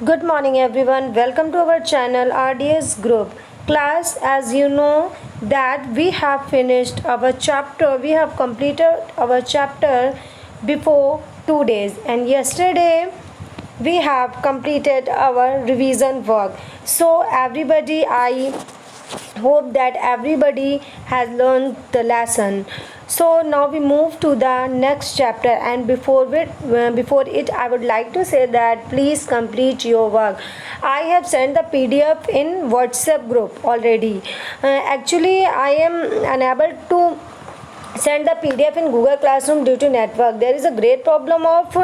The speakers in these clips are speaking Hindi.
Good morning everyone. Welcome to our channel RDS group. Class, as you know that we have finished our chapter. We have completed our chapter before 2 days, and yesterday we have completed our revision work. So everybody, I hope that everybody has learned the lesson. So now we move to the next chapter, and before it I would like to say that please complete your work. I have sent the PDF in WhatsApp group already. Actually I am unable to send the PDF in Google Classroom due to network. There is a great problem of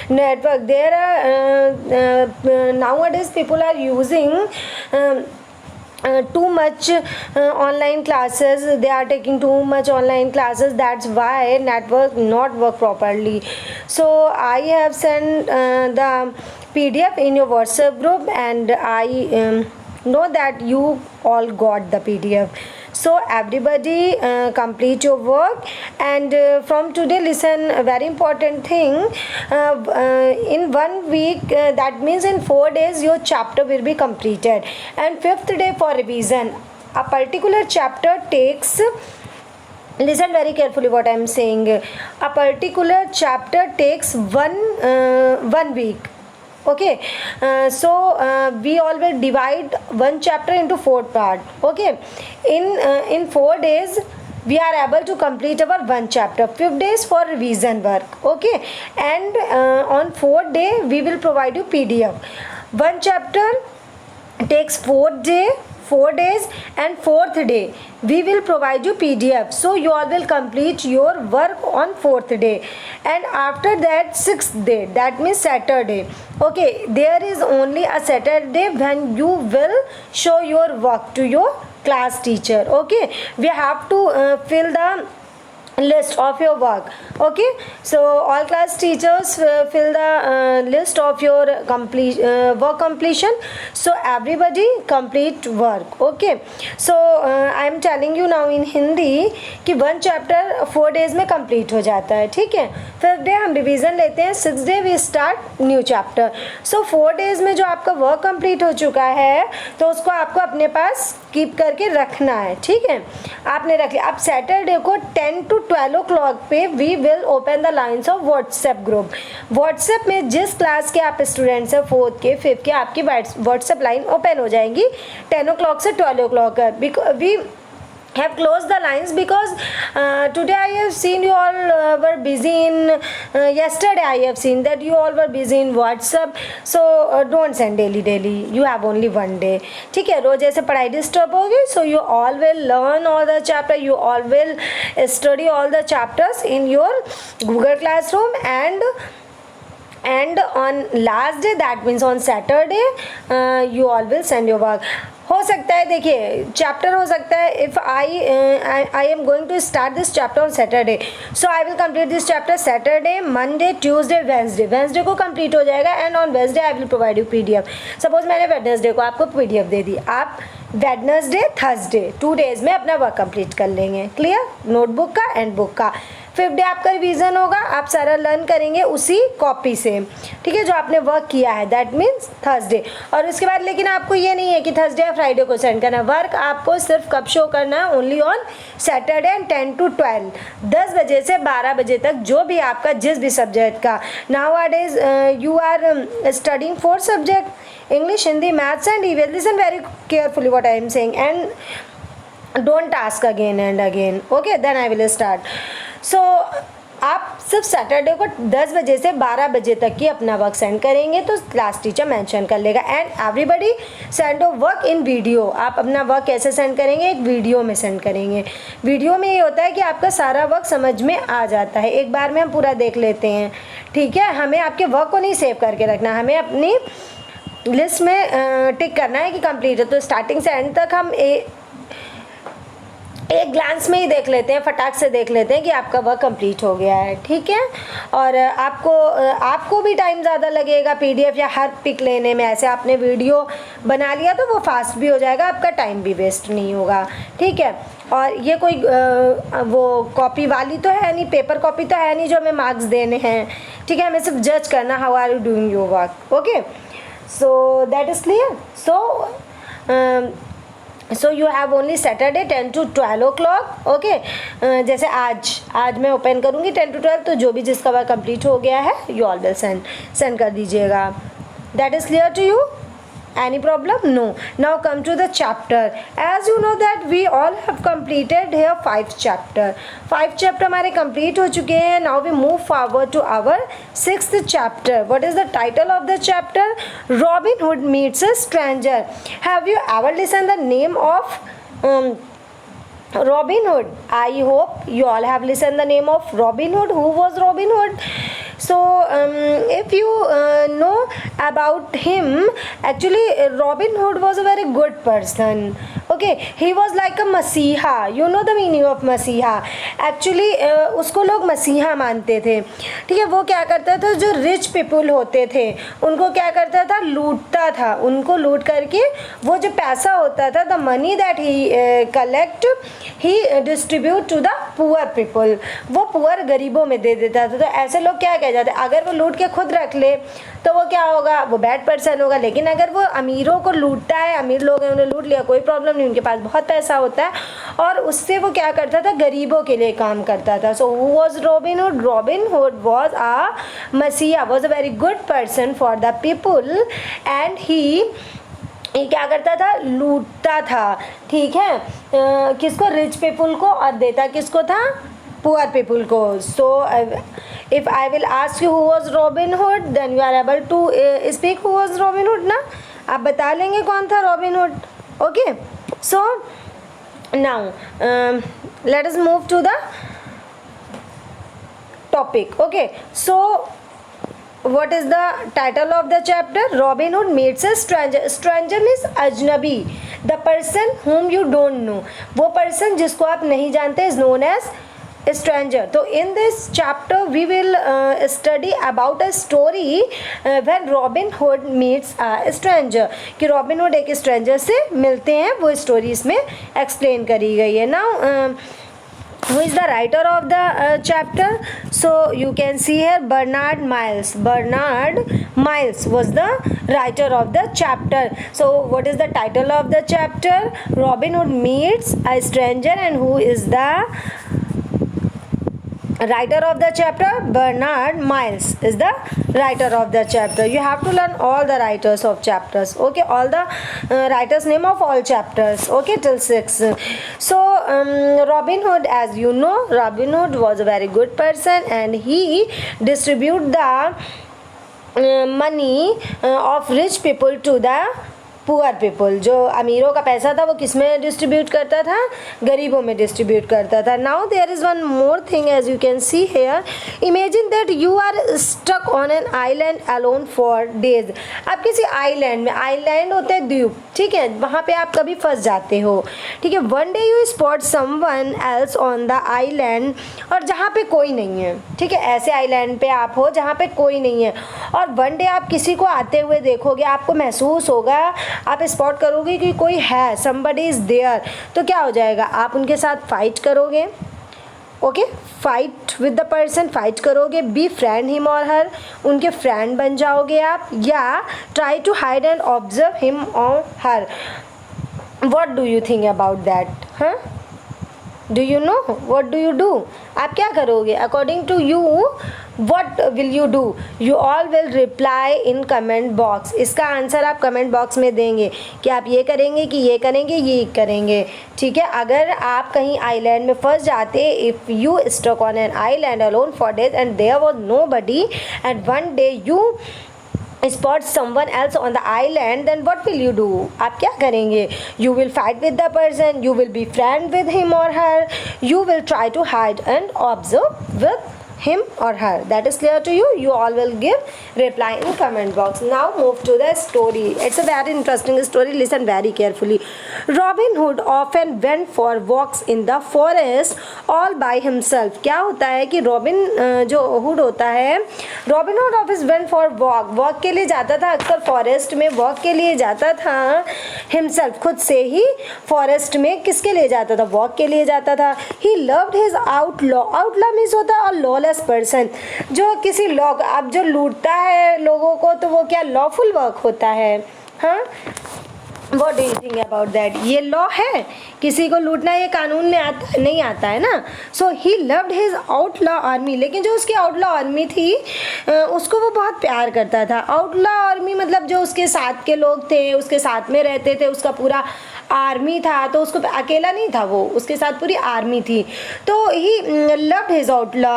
network. There are nowadays people are using too much online classes. They are taking too much online classes. That's why network not work properly. So I have sent the PDF in your WhatsApp group, and I know that you all got the PDF. So everybody complete your work, and from today listen a very important thing. In 1 week, that means in 4 days your chapter will be completed, and 5th day for revision. A particular chapter takes, listen very carefully what I am saying, a particular chapter takes one week. Okay, we all will divide one chapter into 4 parts. Okay, in 4 days we are able to complete our one chapter. 5 days for revision work. Okay, and on 4th day we will provide you PDF. One chapter takes 4 days, and 4th day we will provide you PDF. So you all will complete your work on 4th day, and after that 6th day, that means Saturday. Okay, there is only a Saturday when you will show your work to your class teacher. Okay, we have to fill the list of your work. Okay, so all class teachers fill the list of your work completion. So everybody complete work. Okay, so I am telling you now in Hindi कि वन चैप्टर 4 days में कंप्लीट हो जाता है. ठीक है, 5th डे हम रिवीजन लेते हैं, 6th day we start new chapter. So 4 days में जो आपका वर्क कंप्लीट हो चुका है तो उसको आपको अपने पास कीप करके रखना है. ठीक है, आपने रख लिया. अब सैटरडे को 10 to 12 o'clock पे we will open the lines of WhatsApp group. WhatsApp में जिस क्लास के आप स्टूडेंट्स हैं 4th के 5th के, आपकी व्हाट्सएप लाइन ओपन हो जाएंगी 10 o'clock से 12 o'clock. We have closed the lines because today I have seen you all were busy in yesterday I have seen that you all were busy in WhatsApp. So don't send daily. You have only 1 day. ठीक है, रोज ऐसे पढ़ाई डिस्टर्ब होगी. So you all will learn all the chapter, you all will study all the chapters in your Google Classroom, and on last day, that means on Saturday, you all will send your work. हो सकता है, देखिए चैप्टर हो सकता है, if I am going to start this chapter on Saturday, so I will complete this chapter Saturday, Monday, Tuesday, Wednesday को कंप्लीट हो जाएगा, and on Wednesday I will provide you PDF. Suppose मैंने वेडनेसडे को आपको PDF दे दी, आप वेडनेसडे, थर्सडे 2 days में अपना वर्क कंप्लीट कर लेंगे. क्लियर, नोटबुक का एंड बुक का. 5th डे आपका रिवीजन होगा, आप सारा लर्न करेंगे उसी कॉपी से. ठीक है, जो आपने वर्क किया है, दैट मीन्स थर्सडे. और उसके बाद लेकिन आपको ये नहीं है कि थर्सडे या फ्राइडे को सेंड करना. वर्क आपको सिर्फ कब शो करना है, only on Saturday and 10 to 12, 10 बजे से 12 बजे तक, जो भी आपका जिस भी सब्जेक्ट का. Nowadays you are studying 4 subject, English, Hindi, Maths and EVS. Listen very carefully what I am saying, and don't ask again and again. Okay, then I will start. So आप सिर्फ सैटरडे को 10 बजे से 12 बजे तक की अपना वर्क सेंड करेंगे तो क्लास टीचर मेंशन कर लेगा. And everybody send off work in video. आप अपना वर्क कैसे सेंड करेंगे, एक वीडियो में सेंड करेंगे. वीडियो में ये होता है कि आपका सारा वर्क समझ में आ जाता है, एक बार में हम पूरा देख लेते हैं. ठीक है, हमें आपके वर्क को नहीं सेव करके रखना, हमें अपनी लिस्ट में टिक करना है कि कंप्लीट है. तो स्टार्टिंग से एंड तक हम एक ग्लांस में ही देख लेते हैं, फटाक से देख लेते हैं कि आपका वर्क कंप्लीट हो गया है. ठीक है, और आपको भी टाइम ज़्यादा लगेगा PDF या हर पिक लेने में. ऐसे आपने वीडियो बना लिया तो वो फास्ट भी हो जाएगा, आपका टाइम भी वेस्ट नहीं होगा. ठीक है, और ये कोई वो कॉपी वाली तो है नहीं, पेपर कॉपी तो है नहीं जो हमें मार्क्स देने हैं. ठीक है, हमें सिर्फ जज करना how are you doing your work. Okay, So that is clear. So you have only Saturday 10 to 12 o'clock. Okay जैसे आज मैं ओपन करूँगी 10 to 12, तो जो भी जिसका वर्क कंप्लीट हो गया है यू ऑल विल सेंड कर दीजिएगा. That is clear to you? Any problem? No. Now come to the chapter. As you know that we all have completed here 5 chapter. 5 chapter हमारे complete हो चुके हैं. Now we move forward to our 6th chapter. What is the title of the chapter? Robin Hood meets a stranger. Have you ever listened the name of Robin Hood? I hope you all have listened the name of Robin Hood. Who was Robin Hood? So if you know about him, actually Robin Hood was a very good person. Okay, he was like a मसीहा. You know the meaning of मसीहा? Actually उसको लोग मसीहा मानते थे. ठीक है, वो क्या करता था, जो रिच पीपल होते थे उनको क्या करता था, लूटता था. उनको लूट करके वो जो पैसा होता था, the money that he collect he distribute to the poor people, वो पुअर गरीबों में दे देता था. तो ऐसे लोग क्या कह जाते, अगर वो लूट के खुद रख ले तो वो क्या होगा, वो बैड पर्सन होगा. लेकिन अगर वो अमीरों को लूटता है, अमीर लोग हैं उन्हें लूट लिया, कोई प्रॉब्लम नहीं, उनके पास बहुत पैसा होता है, और उससे वो क्या करता था, गरीबों के लिए काम करता था. So who was Robin Hood? Robin Hood was a मसीहा, was a very good person for the people, and he क्या करता था, लूटता था. ठीक है, किसको, रिच पीपल को, और देता किसको था, पुअर पीपल को. सो if I will ask you who was Robin Hood, then you are able to speak who was Robin Hood ना. आप बता लेंगे कौन था Robin Hood. Okay, so now let us move to the topic. Okay, so what is the title of the chapter? Robin Hood meets a stranger. Stranger means ajnabi, the person whom you don't know. वो person जिसको आप नहीं जानते is known as stranger. So in this chapter we will study about a story when Robin Hood meets a stranger. कि Robin Hood एक stranger से मिलते हैं, वो story इसमें explain करी गई है. Now who is the writer of the chapter? So you can see here Bernard Miles. Bernard Miles was the writer of the chapter. So what is the title of the chapter? Robin Hood meets a stranger. And who is the writer of the chapter? Bernard Miles is the writer of the chapter. You have to learn all the writers of chapters. Okay, all the writers name of all chapters. Okay, till 6. So Robin Hood, as you know, Robin Hood was a very good person, and he distribute the money of rich people to the poor people. जो अमीरों का पैसा था वो किस में डिस्ट्रीब्यूट करता था, गरीबों में डिस्ट्रीब्यूट करता था. Now there is one more thing, as you can see here. Imagine that you are stuck on an island alone for days. आप किसी आइलैंड में, आइलैंड होते हैं द्वीप, ठीक है, वहाँ पे आप कभी फंस जाते हो. ठीक है, one day you spot someone else on the island, और जहाँ पे कोई नहीं है. ठीक है, ऐसे आइलैंड पे आप हो जहाँ पे कोई नहीं है, और वन डे आप किसी को आते हुए देखोगे, आपको महसूस होगा, आप स्पॉट करोगे कि कोई है, somebody is there. तो क्या हो जाएगा, आप उनके साथ फाइट करोगे. Okay, fight with the person, fight करोगे, be friend him or her, उनके फ्रेंड बन जाओगे आप, या try to hide and observe him or her. What do you think about that? हाँ, do you know what do you do? आप क्या करोगे? According to you what will you do? You all will reply in comment box. इसका आंसर आप कमेंट बॉक्स में देंगे कि आप ये करेंगे, कि ये करेंगे, ये करेंगे. ठीक है, अगर आप कहीं आइलैंड में फंस जाते, if you stuck on an island alone for days and there was nobody, and one day you spot someone else on the island, then what will you do? आप क्या करेंगे? You will fight with the person, you will be friend with him or her, you will try to hide and observe with him or her. That is clear to you? You all will give reply in comment box. Now move to the story. It's a very interesting story. Listen very carefully. Robin Hood often went for walks in the forest all by himself. क्या होता है कि रॉबिन जो हुड होता है, robin hood office went for walk के लिए जाता था, अक्सर फॉरेस्ट में वॉक के लिए जाता था. हिमसेल्फ, खुद से ही फॉरेस्ट में किसके लिए जाता था? वॉक के लिए जाता था. ही loved his outlaw. Outlaw means होता है लॉलेस लॉलेस पर्सन, जो किसी लॉ, अब जो लूटता है लोगों को तो वो क्या लॉफुल वर्क होता है? हाँ, what do you think about that? ये लॉ है, किसी को लूटना ये कानून में आता नहीं आता है ना। So he loved his outlaw army, लेकिन जो उसकी आउटलॉ आर्मी थी उसको वो बहुत प्यार करता था। आउटलॉ आर्मी मतलब जो उसके साथ के लोग थे, उसके साथ में रहते थे, उसका पूरा आर्मी था, तो उसको अकेला नहीं था वो, उसके साथ पूरी आर्मी थी। तो he loved his outlaw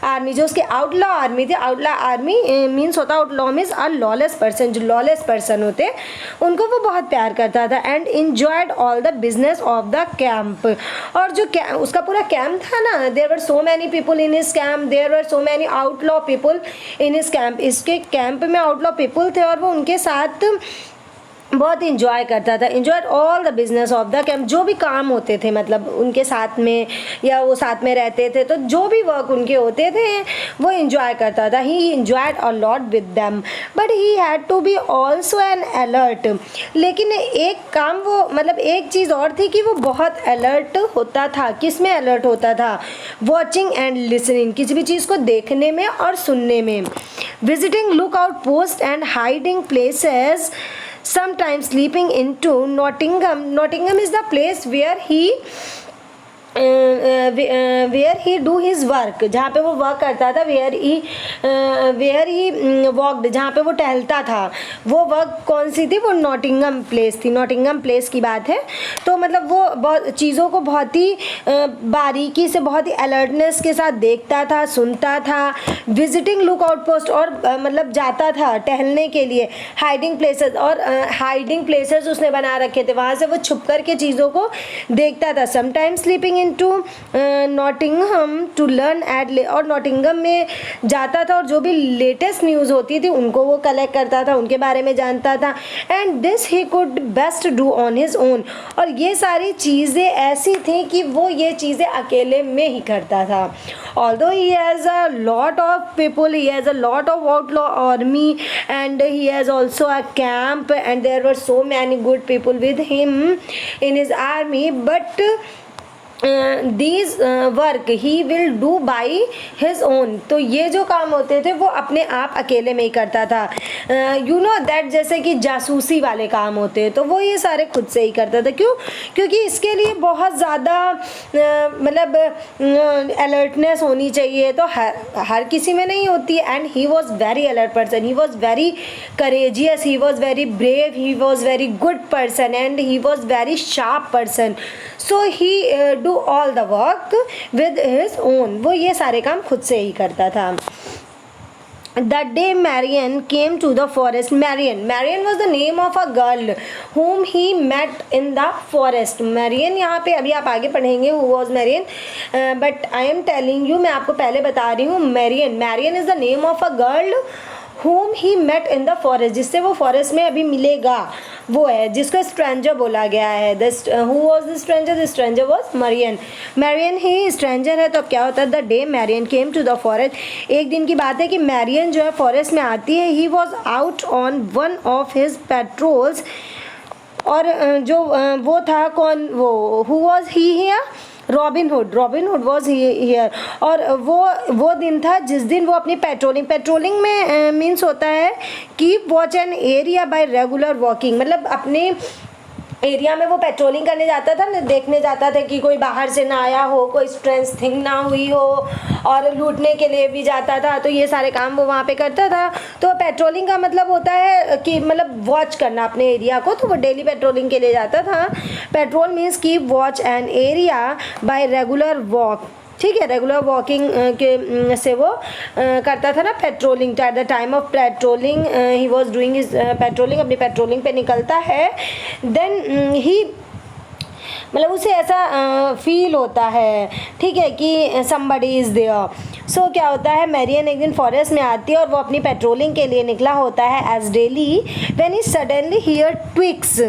army, जो उसके आउटलॉ आर्मी थी। आउटलॉ आर्मी मीन्स होता, outlaw means a lawless person, जो लॉलेस पर्सन होते उनको वो बहुत प्यार करता था। And enjoyed all the business of the camp, और जो उसका पूरा कैंप था ना, there were so many people in his camp, there were so many outlaw people in his camp. इसके कैंप में आउटलॉ पीपल थे और वो उनके साथ बहुत इंजॉय करता था। Enjoyed all the business of the camp, जो भी काम होते थे मतलब उनके साथ में या वो साथ में रहते थे, तो जो भी वर्क उनके होते थे वो इंजॉय करता था। He enjoyed a lot with them, but he had to be also an alert. लेकिन एक काम वो मतलब एक चीज़ और थी कि वो बहुत अलर्ट होता था। किस में अलर्ट होता था? वॉचिंग एंड लिसनिंग, किसी भी चीज़ को देखने में और सुनने में। Visiting look out post and hiding places, sometimes sleeping into Nottingham. Nottingham is the place where he where he do his work, जहाँ पे वो वर्क करता था। वेयर ही वॉकड, जहाँ पे वो टहलता था। वो वर्क कौन सी थी? वो नॉटिंगम प्लेस थी। नॉटिंगम प्लेस की बात है। तो मतलब वो बहुत चीज़ों को बहुत ही बारीकी से, बहुत ही अलर्टनेस के साथ देखता था, सुनता था। विजिटिंग लुक आउट पोस्ट, और मतलब जाता था टहलने के लिए। हाइडिंग प्लेसेस, और हाइडिंग प्लेसेस उसने बना रखे थे, वहाँ से वो छुप कर के चीज़ों को देखता था। Sometimes sleeping to Nottingham to learn at, और नॉटिंगहम में जाता था और जो भी लेटेस्ट न्यूज़ होती थी उनको वो कलेक्ट करता था, उनके बारे में जानता था। And this he could best do on his own, और ये सारी चीज़ें ऐसी थी कि वो ये चीज़ें अकेले में ही करता था। Although he has a lot of people, he has a lot of outlaw army, and he has also a camp, and there were so many good people with him in his army, but these work he will do by his own. तो ये जो काम होते थे वो अपने आप अकेले में ही करता था। यू नो दैट, जैसे कि जासूसी वाले काम होते हैं तो वो ये सारे खुद से ही करता था। क्यों? क्योंकि इसके लिए बहुत ज़्यादा मतलब अलर्टनेस होनी चाहिए, तो हर किसी में नहीं होती है। And he was very alert person, he was very courageous, he was very brave, he was very good person, and he was very sharp person. So he do all the work with his own, वो ये सारे काम खुद से ही करता था। The day Marian came to the forest, Marian was the name of a girl whom he met in the forest. Marian यहाँ पे अभी आप आगे पढ़ेंगे who was Marian, but I am telling you, मैं आपको पहले बता रही हूँ Marian is the name of a girl whom he met in the forest, जिससे वो फॉरेस्ट में अभी मिलेगा वो है, जिसको स्ट्रेंजर बोला गया है। who was the stranger? The stranger was Marian ही स्ट्रेंजर है। तो अब क्या होता है? The day Marian came to the forest, एक दिन की बात है कि मैरियन जो है फॉरेस्ट में आती है। He was out on one of his patrols, और जो वो था कौन, वो who was he here? Robin Hood was here. और वो दिन था जिस दिन वो अपनी पेट्रोलिंग में मीन्स होता है कि watch an area bye regular walking, मतलब अपने एरिया में वो पेट्रोलिंग करने जाता था ना, देखने जाता था कि कोई बाहर से ना आया हो, कोई स्ट्रेंज थिंग ना हुई हो, और लूटने के लिए भी जाता था। तो ये सारे काम वो वहाँ पे करता था। तो पेट्रोलिंग का मतलब होता है कि मतलब वॉच करना अपने एरिया को, तो वो डेली पेट्रोलिंग के लिए जाता था। पेट्रोल मीन्स की watch an area bye regular walk, ठीक है। रेगुलर वॉकिंग के से वो करता था ना patrolling. At the time of patrolling he was doing his patrolling, अपनी पेट्रोलिंग पे निकलता है। देन ही मतलब उसे ऐसा फील होता है, ठीक है, कि somebody is there। सो क्या होता है? मैरियन एक दिन फॉरेस्ट में आती है और वो अपनी पेट्रोलिंग के लिए निकला होता है as daily, when he suddenly hear twigs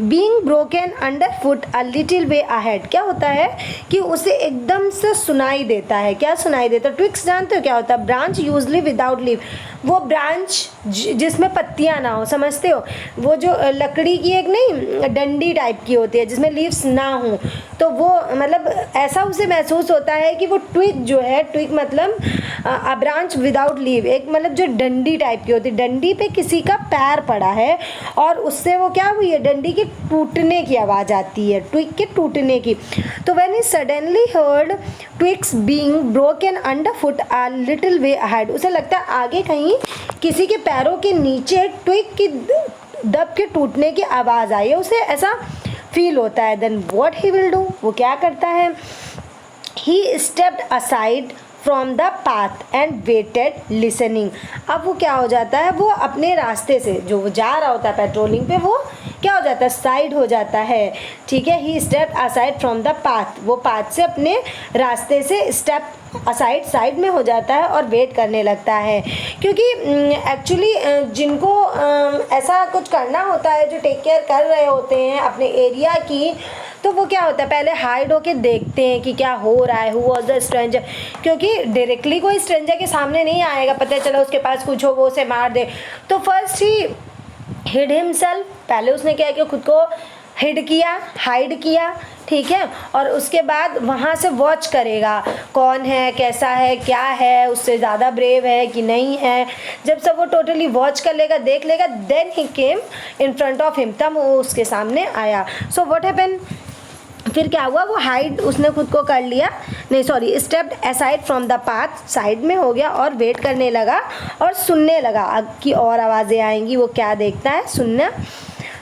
being broken under foot a little way ahead. क्या होता है कि उसे एकदम से सुनाई देता है। क्या सुनाई देता है? ट्विग्स जानते हो क्या होता है? ब्रांच यूजली विदाउट लीव, वो ब्रांच जिसमें पत्तियां ना हो, समझते हो, वो जो लकड़ी की एक नहीं डंडी टाइप की होती है जिसमें लीव्स ना हो, तो वो मतलब ऐसा उसे महसूस होता है कि वो ट्विग जो है, ट्विग मतलब अ ब्रांच विदाउट लीव, एक मतलब जो डंडी टाइप की होती है, डंडी पे किसी का पैर पड़ा है और उससे वो क्या हुई है, डंडी के टूटने की आवाज़ आती है, ट्विग के टूटने की। तो when he suddenly heard twigs being broken under foot a little way ahead, उसे लगता है आगे कहीं किसी के पैरों के नीचे ट्विग की दब के टूटने की आवाज़ आई है, उसे ऐसा फील होता है। Then what he will do, वो क्या करता है, he stepped aside from the path and waited listening. अब वो क्या हो जाता है, वो अपने रास्ते से जो वो जा रहा होता है पेट्रोलिंग पे, वो क्या हो जाता है, साइड हो जाता है, ठीक है। He step aside from the path, वो पाथ से अपने रास्ते से स्टेप असाइड साइड में हो जाता है और वेट करने लगता है, क्योंकि एक्चुअली जिनको ऐसा कुछ करना होता है, जो टेक केयर कर रहे होते हैं अपने एरिया की, तो वो क्या होता है पहले हाइड होके देखते हैं कि क्या हो रहा है, हु वॉज द स्ट्रेंजर, क्योंकि डायरेक्टली कोई स्ट्रेंजर के सामने नहीं आएगा, पता चला उसके पास कुछ हो वो उसे मार दे। तो फर्स्ट ही हिड हिमसेल्फ, पहले उसने क्या किया, खुद को हिड किया, हाइड किया, ठीक है, और उसके बाद वहाँ से वॉच करेगा कौन है, कैसा है, क्या है, उससे ज़्यादा ब्रेव है कि नहीं है। जब सब वो टोटली वॉच कर लेगा, देख लेगा, then he came in front of him, तब वो उसके सामने आया। सो व्हाट हैपन, फिर क्या हुआ, वो हाइड उसने खुद को कर लिया, नहीं sorry stepped aside from the path, side में हो गया और वेट करने लगा और सुनने लगा कि और आवाज़ें आएंगी, वो क्या देखता है,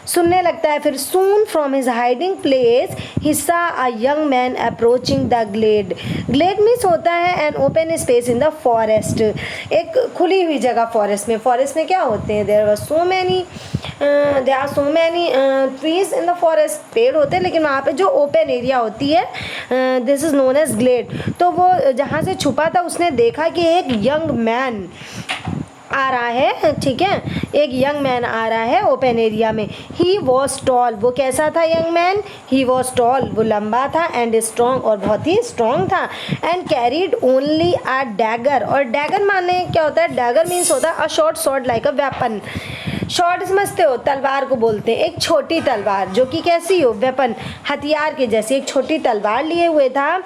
सुनने लगता है। फिर soon from his hiding place he saw a young man approaching the glade. Glade means होता है an open space in the forest, एक खुली हुई जगह फॉरेस्ट में क्या होते हैं, there are so many trees in the forest, पेड़ होते हैं, लेकिन वहाँ पे जो ओपन एरिया होती है, this is known as glade. तो वो जहाँ से छुपा था उसने देखा कि एक यंग मैन आ रहा है, ठीक है, एक यंग मैन आ रहा है ओपन एरिया में। ही वॉज टॉल, वो कैसा था young man, he was tall, वो लंबा था, एंड स्ट्रॉन्ग, और बहुत ही स्ट्रॉन्ग था, and carried only a dagger, और डैगर माने क्या होता है, डैगर मीन्स होता है अ short sword like a weapon. Short समझते हो, तलवार को बोलते हैं, एक छोटी तलवार जो कि कैसी हो, वेपन, हथियार के जैसी एक छोटी तलवार लिए हुए था।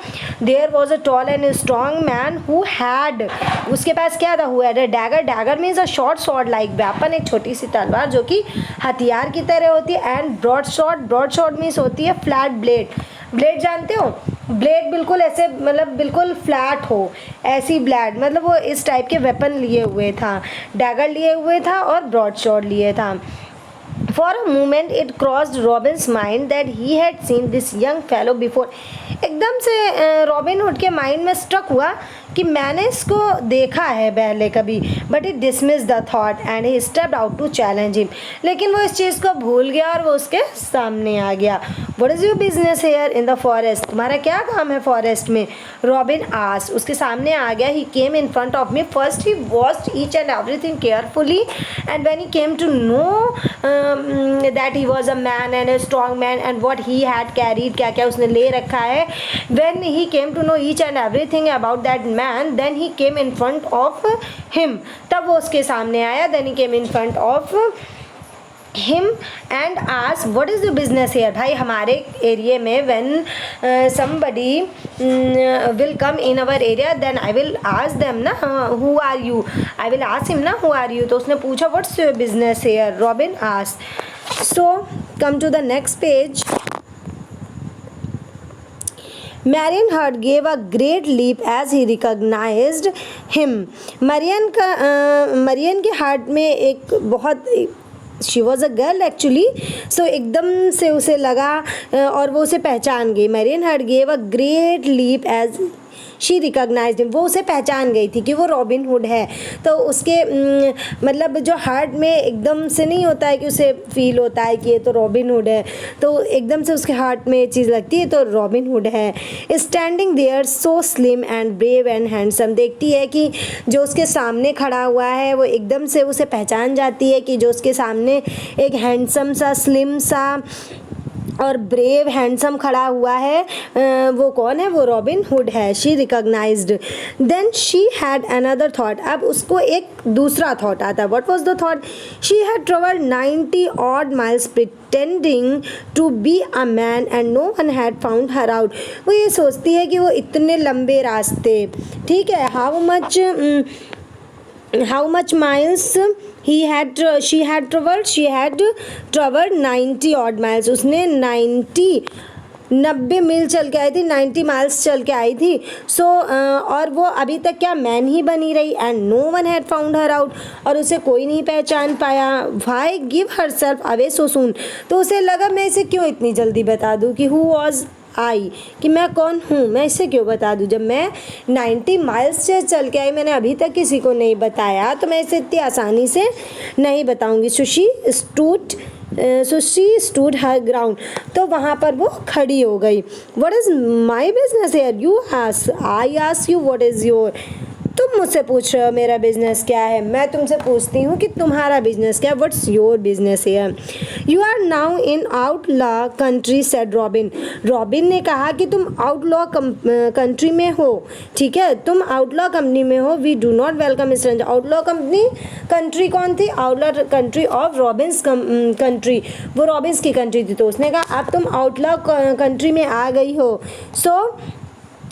There was a tall and strong man who had, उसके पास क्या था, who had a dagger, dagger means a short sword like weapon, एक छोटी सी तलवार जो कि हथियार की तरह होती है। एंड ब्रॉड शॉर्ड मीन्स होती है फ्लैट ब्लेड, ब्लेड जानते हो, ब्लेड बिल्कुल ऐसे मतलब बिल्कुल फ्लैट हो, ऐसी ब्लेड, मतलब वो इस टाइप के वेपन लिए हुए था, डैगर लिए हुए था और ब्रॉड शॉर्ड लिए था। For a moment it crossed Robin's mind that he had seen this young fellow before, एकदम से रॉबिन हुड के माइंड में स्ट्रक हुआ कि मैंने इसको देखा है पहले कभी, but he dismiss the thought and he stepped out to challenge him, लेकिन वो इस चीज़ को भूल गया और वो उसके सामने आ गया। What is your business here in the forest, तुम्हारा क्या काम है फॉरेस्ट में, रॉबिन आस्क्ड, उसके सामने आ गया। He came in front of me, first he watched each and everything carefully, and when he came to know that he was a man and a strong man and what he had carried, क्या क्या उसने ले रखा है, when he came to know each and everything about that man, then he came in front of him, तब वो उसके सामने आया, then he came in front of him and asked what is the business here, भाई हमारे एरिया में when somebody will come in our area then I will ask them ना who are you, I will ask him ना who are you, तो उसने पूछा what's your business here, Robin asked. So come to the next page. Marian gave a great leap as he recognized him. Marian के हार्ट में एक बहुत, she was a girl actually, so एकदम से उसे लगा और वो उसे पहचान गई। Marian heart gave a great leap as she recognized him, वो उसे पहचान गई थी कि वो रॉबिन हुड है। तो उसके मतलब जो हार्ट में एकदम से नहीं होता है कि उसे फील होता है कि ये तो रॉबिन हुड है, तो एकदम से उसके हार्ट में ये चीज़ लगती है तो रॉबिन हुड है। Standing there so slim and brave and handsome, देखती है कि जो उसके सामने खड़ा हुआ है वो एकदम से उसे पहचान जाती है कि जो उसके सामने एक हैंडसम सा, स्लिम सा और ब्रेव हैंडसम खड़ा हुआ है, वो कौन है? वो रॉबिन हुड है। She recognised. Then she had another thought. अब उसको एक दूसरा थॉट आता है। What was the thought? She had travelled 90 odd miles pretending to be a man and no one had found her out. वो ये सोचती है कि वो इतने लंबे रास्ते, ठीक है, how much miles she had traveled 90 odd miles। उसने 90 मील चल के आई थी, 90 माइल्स चल के आई थी। सो और वो अभी तक क्या मैन ही बनी रही। And no one had found her out, और उसे कोई नहीं पहचान पाया। Why give herself away so soon. तो उसे लगा मैं इसे क्यों इतनी जल्दी बता दूँ कि हु वॉज आई, कि मैं कौन हूँ, मैं इसे क्यों बता दूँ। जब मैं 90 माइल्स से चल के आई, मैंने अभी तक किसी को नहीं बताया, तो मैं इसे इतनी आसानी से नहीं बताऊँगी। So she stood her ground. तो वहाँ पर वो खड़ी हो गई। What is my business here? You ask, I ask you what is your. तुम मुझसे पूछ रहे हो मेरा बिजनेस क्या है, मैं तुमसे पूछती हूँ कि तुम्हारा बिजनेस क्या है। What's your business here? You are now in outlaw country said Robin. Robin ने कहा कि तुम आउटलॉ कंट्री में हो, ठीक है, तुम आउटलॉ कंपनी में हो। We do not welcome stranger. Outlaw country कौन थी? Outlaw country of Robin's country, वो रॉबिन्स की कंट्री थी। तो उसने कहा अब तुम आउटलॉ कंट्री में आ गई हो। सो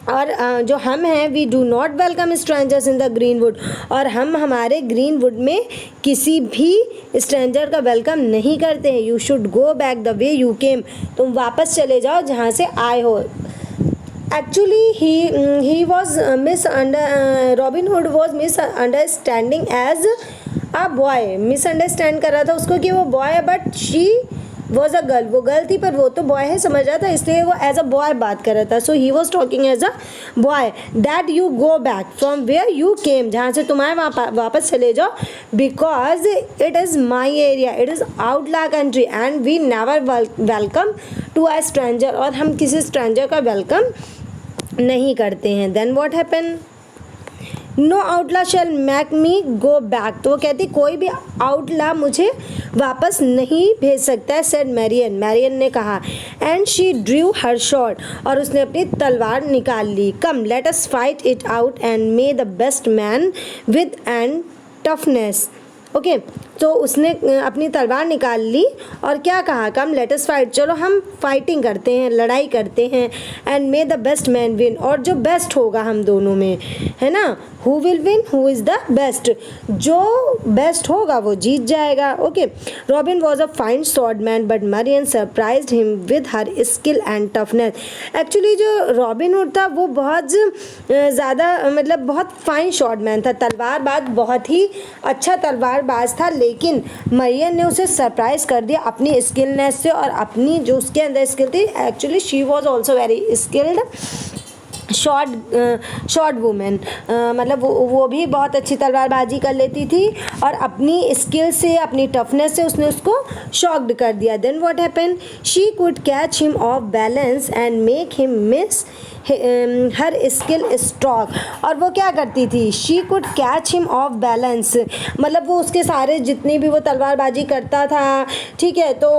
और जो हम हैं, we do not welcome strangers in the greenwood, और हम हमारे ग्रीनवुड में किसी भी स्ट्रेंजर का वेलकम नहीं करते हैं। You should go back the way you came. तुम वापस चले जाओ जहाँ से आए हो। Actually he was Robin Hood was misunderstanding as a boy. Misunderstand कर रहा था उसको कि वो बॉय है, but she was a girl. वो गर्ल थी पर वो तो बॉय है समझ रहा था, इसलिए वो एज अ बॉय बात कर रहा था। So he was talking as a boy. That you go back from where you came, जहाँ से तुम आए वहाँ वापस चले जाओ। Because it is my area, it is outlaw country and we never welcome to a stranger. और हम किसी स्ट्रेंजर का वेलकम नहीं करते हैं। Then what happen? No outlaw shall make me go back. तो वो कहती कोई भी आउटला मुझे वापस नहीं भेज सकता है, सेड मैरियन। मैरियन ने कहा। And she drew her sword, और उसने अपनी तलवार निकाल ली। Come let us fight it out and may the best man with and toughness. Okay, तो उसने अपनी तलवार निकाल ली और क्या कहा? कम लेट अस फाइट, चलो हम फाइटिंग करते हैं, लड़ाई करते हैं। And may the best man win, और जो बेस्ट होगा हम दोनों में, है ना, who will win, who is the best, जो बेस्ट होगा वो जीत जाएगा। Okay, robin was a fine sword man but Marion surprised him with her skill and toughness. Actually जो रॉबिन हुड था वो बहुत ज़्यादा मतलब बहुत फाइन स्वॉर्ड मैन था, तलवारबाज, बहुत ही अच्छा तलवारबाज था। लेकिन मरियन ने उसे सरप्राइज कर दिया अपनी स्किलनेस से, और अपनी जो उसके अंदर स्किल थी। Actually she was also very skilled short women, मतलब वो भी बहुत अच्छी तलवारबाजी कर लेती थी, और अपनी स्किल से, अपनी टफनेस से उसने उसको शॉक्ड कर दिया। Then what happen? She could catch him off balance and make him miss her skill stroke. और वो क्या करती थी? She could catch him off balance, मतलब वो उसके सारे जितनी भी वो तलवारबाजी करता था, ठीक है, तो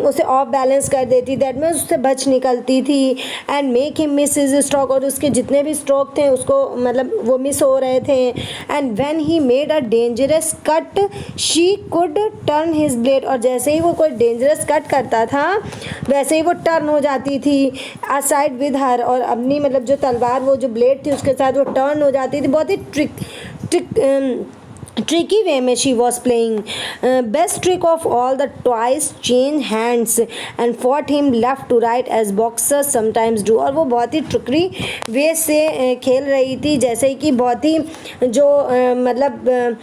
उसे ऑफ बैलेंस कर देती, दैट मीन्स उससे बच निकलती थी। And make him miss his stroke, और उसके जितने भी स्ट्रोक थे उसको मतलब वो मिस हो रहे थे। And when he made a dangerous cut she could turn his blade, और जैसे ही वो कोई डेंजरस कट करता था वैसे ही वो टर्न हो जाती थी असाइड विद हर, और अपनी मतलब जो तलवार, वो जो ब्लेड थी उसके साथ वो टर्न हो जाती थी। बहुत ही ट्रिकी वे में she was playing. Best trick of all the toys change hands and fought him left to right as boxers sometimes do. और वो बहुत ही ट्रिकरी वे से खेल रही थी, जैसे कि बहुत ही जो मतलब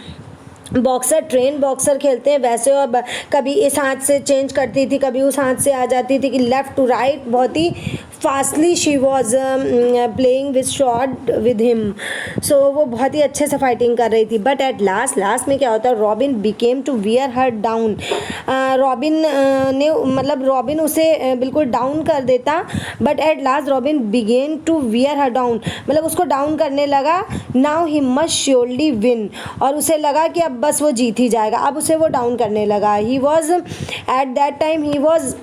बॉक्सर, ट्रेन बॉक्सर खेलते हैं वैसे, और कभी इस हाथ से चेंज करती थी, कभी उस हाथ से आ जाती थी कि लेफ़्ट टू राइट। बहुत ही fastly she was playing with sword with him. So वो बहुत ही अच्छे से फाइटिंग कर रही थी। बट एट लास्ट में क्या होता है? Robin became to wear her down. Robin ने मतलब रॉबिन उसे बिल्कुल डाउन कर देता। But at last Robin began to wear her down, मतलब उसको डाउन करने लगा। Now he must surely win, और उसे लगा कि अब बस वो जीत ही जाएगा, अब उसे वो डाउन करने लगा। He was at that time he was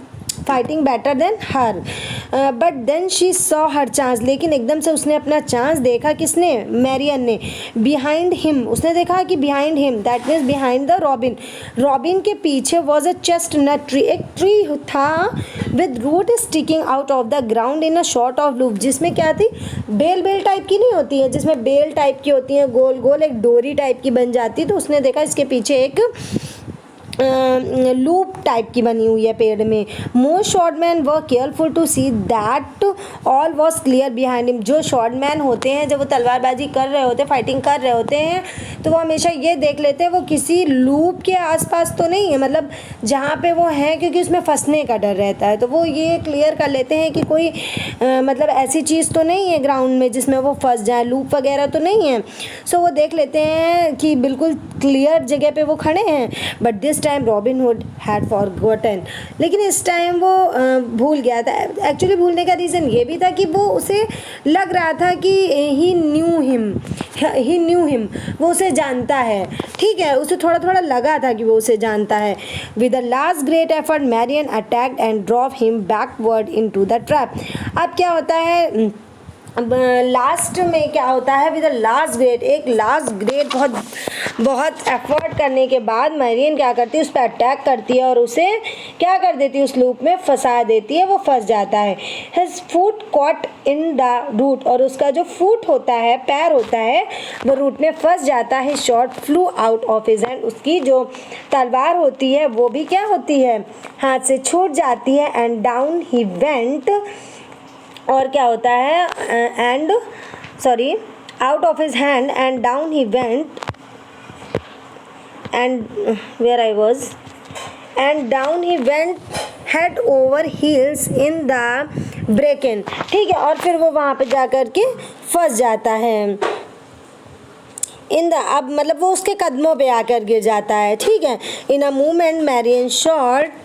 fighting better than her, but then she saw her chance, लेकिन एकदम से उसने अपना चांस देखा, किसने, मैरियन ने, बिहाइंड हिम, उसने देखा कि behind him that means behind the Robin, Robin के पीछे वॉज अ चेस्टनट ट्री, एक ट्री था with root sticking out of the ground in a sort of loop, जिसमें क्या थी, बेल बेल टाइप की नहीं होती है, जिसमें बेल टाइप की होती है, गोल गोल एक डोरी टाइप की बन जाती, तो उसने देखा इसके पीछे एक लूप टाइप की बनी हुई है पेड़ में। Most short man were careful to see that all was clear behind him, जो शॉर्ट मैन होते हैं जब वो तलवारबाजी कर रहे होते हैं, फाइटिंग कर रहे होते हैं, तो वो हमेशा ये देख लेते हैं वो किसी लूप के आसपास तो नहीं है, मतलब जहाँ पे वो हैं, क्योंकि उसमें फंसने का डर रहता है, तो वो ये क्लियर कर लेते हैं कि कोई मतलब ऐसी चीज़ तो नहीं है ग्राउंड में जिसमें वो फंस जाए, लूप वगैरह तो नहीं है। सो वो देख लेते हैं कि बिल्कुल क्लियर जगह पे वो खड़े हैं। But this time robin hood had forgotten, लेकिन इस टाइम वो भूल गया था। एक्चुअली भूलने का रीज़न ये भी था कि वो उसे लग रहा था कि ही न्यू हिम, वो उसे जानता है, ठीक है, उसे थोड़ा थोड़ा लगा था कि वो उसे जानता है। With the last great effort Marian attacked and drop him backward into the trap. अब क्या होता है, अब लास्ट में क्या होता है, विद द लास्ट ग्रेट, एक लास्ट ग्रेट बहुत एफर्ट करने के बाद मैरियन क्या करती है, उस पर अटैक करती है और उसे क्या कर देती है, उस लूप में फंसा देती है, वो फंस जाता है। His foot caught in the root, और उसका जो फुट होता है, पैर होता है, वो रूट में फंस जाता है। Short flu out of his hand, उसकी जो तलवार होती है वो भी क्या होती है, हाथ से छूट जाती है। एंड डाउन ही वेंट, और क्या होता है, and sorry out of his hand and down he went, and where I was, and down he went head over heels in the break in, ठीक है, और फिर वो वहाँ पे जा कर के फंस जाता है इन द, अब मतलब वो उसके कदमों पे आकर गिर जाता है, ठीक है। In a movement Marian sword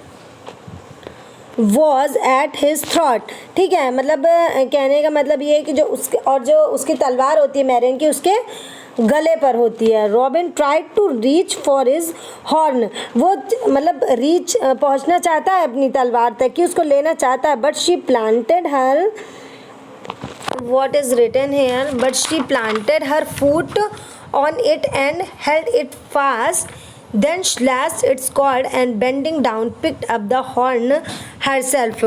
was at his throat, ठीक है, मतलब कहने का मतलब ये है कि जो उसकी तलवार होती है मैरियन की, उसके गले पर होती है। Robin tried to reach for his horn, वो मतलब पहुंचना चाहता है अपनी तलवार तक, कि उसको लेना चाहता है, but she planted her, what is written here, but she planted her foot on it and held it fast, then slashed its cord and bending down picked up the horn herself।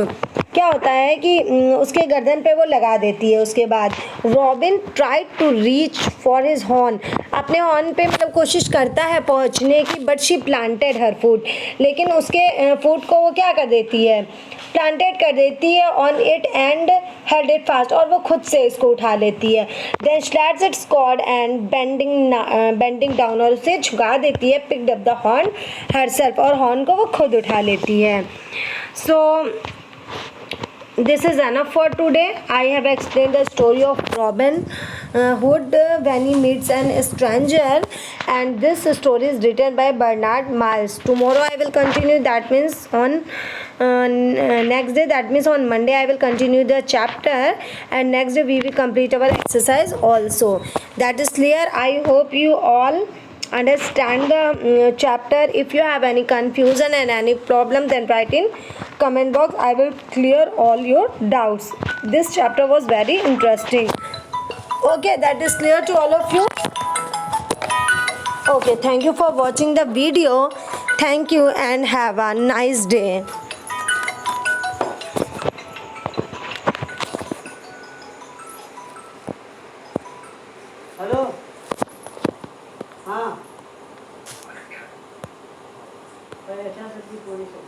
क्या होता है कि उसके गर्दन पे वो लगा देती है। उसके बाद Robin tried to reach for his horn, अपने हॉर्न पे मतलब कोशिश करता है पहुंचने की, but she planted her foot, लेकिन उसके फुट को वो क्या कर देती है, प्लांटेड कर देती है on it and held it fast, और वो खुद से इसको उठा लेती है। Then slits its cord and bending down, और उसे झुका देती है, picked up the horn herself, और हॉर्न को वो खुद उठा लेती है। सो this is enough for today. I have explained the story of Robin Hood when he meets an stranger, and this story is written by Bernard Miles. Tomorrow I will continue, that means on next day, that means on Monday I will continue the chapter, and next day we will complete our exercise also. That is clear. I hope you all understand the chapter. If you have any confusion and any problem, then write in comment box. I will clear all your doubts. This chapter was very interesting. Okay, that is clear to all of you. Okay, thank you for watching the video. Thank you and have a nice day.